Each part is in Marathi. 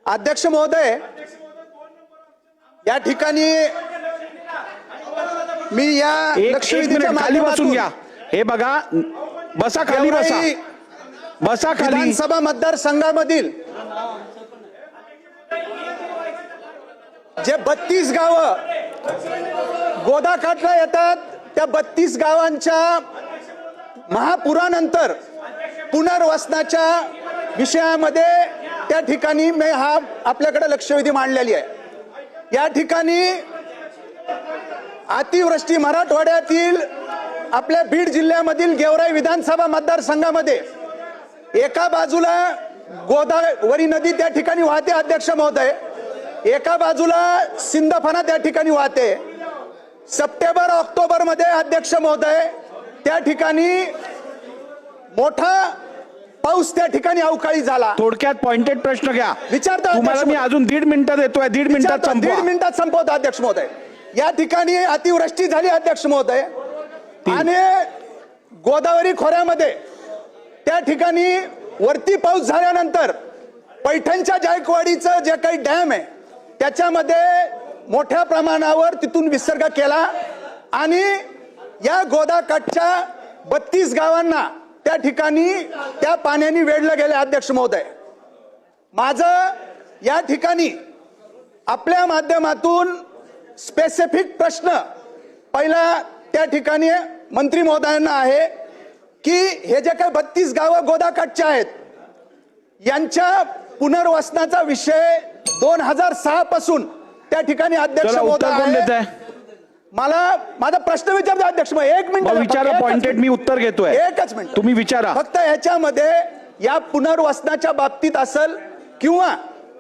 अध्यक्ष महोदय, या ठिकाणी मी या लक्षवेधीच्या खाली बसून घ्या. हे बघा, बसा खाली, बसा बसा खाली. विधानसभा मतदारसंघामधील जे 32 गावं गोदाकाठला येतात, त्या 32 गावांच्या महापुरानंतर पुनर्वसनाच्या विषयामध्ये त्या ठिकाणी मी हा आपल्याकडे लक्षवेधी मांडलेली आहे. या ठिकाणी अतिवृष्टी मराठवाड्यातील आपल्या बीड जिल्ह्यामधील गेवराई विधानसभा मतदारसंघामध्ये एका बाजूला गोदावरी नदी त्या ठिकाणी वाहते अध्यक्ष महोदय, एका बाजूला सिंदफणा त्या ठिकाणी वाहते. सप्टेंबर ऑक्टोबर मध्ये अध्यक्ष महोदय त्या ठिकाणी मोठा पाऊस त्या ठिकाणी अवकाळी झाला. थोडक्यात पॉइंटेड प्रश्न घ्या. विचारता तुम्हाला मी अजून 1.5 मिनिटं देतोय. 1.5 मिनिटात संपवा. 1.5 मिनिटात संपवतो अध्यक्ष महोदय. या ठिकाणी अतिवृष्टी झाली अध्यक्ष महोदय आणि गोदावरी खोऱ्यामध्ये त्या ठिकाणी वरती पाऊस झाल्यानंतर पैठणच्या जायकवाडीचं जे काही डॅम आहे त्याच्यामध्ये मोठ्या प्रमाणावर तिथून विसर्ग केला आणि या गोदाकाठच्या 32 गावांना त्या ठिकाणी त्या पाण्याने वेढलं गेले अध्यक्ष महोदय. माझं या ठिकाणी आपल्या माध्यमातून स्पेसिफिक प्रश्न पहिला त्या ठिकाणी मंत्री महोदयांना आहे की हे जे काही 32 गावं गोदाकाठचे आहेत यांच्या पुनर्वसनाचा विषय 2006 पासून त्या ठिकाणी अध्यक्ष महोदय मला माझा प्रश्न विचारतो अध्यक्ष महोदय. 1 मिनिट विचारा. पॉइंटेड मी उत्तर घेतोय. 1च मिनिट तुम्ही विचारा. फक्त याच्यामध्ये या पुनर्वसनाच्या बाबतीत असेल किंवा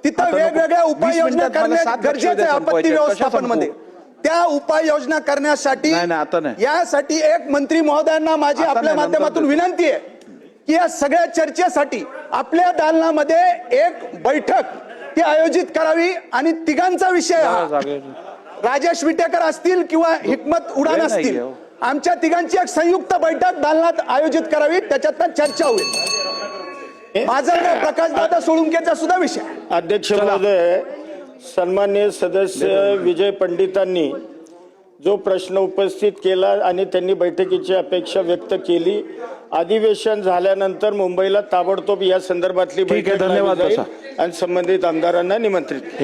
तिथं वेगवेगळ्या उपाययोजना करणे गरजेचं आहे आपत्ती व्यवस्थापन मध्ये. त्या उपाययोजना करण्यासाठी यासाठी एक मंत्री महोदयांना माझी आपल्या माध्यमातून विनंती आहे की या सगळ्या चर्चेसाठी आपल्या दालनामध्ये एक बैठक ती आयोजित करावी आणि तिघांचा विषय हा राजेश विटेकर असतील किंवा हिकमत उडान असतील आमच्या तिघांची एक संयुक्त बैठक दालनात आयोजित करावी, त्याच्यात चर्चा होईल. माझा प्रकाशदादा सोळुंकेचा सुद्धा विषय. अध्यक्ष महोदय, सन्माननीय सदस्य विजय पंडितांनी जो प्रश्न उपस्थित केला आणि त्यांनी बैठकीची अपेक्षा व्यक्त केली, अधिवेशन झाल्यानंतर मुंबईला ताबडतोब या संदर्भातली बैठक धन्यवाद आणि संबंधित आमदारांना निमंत्रित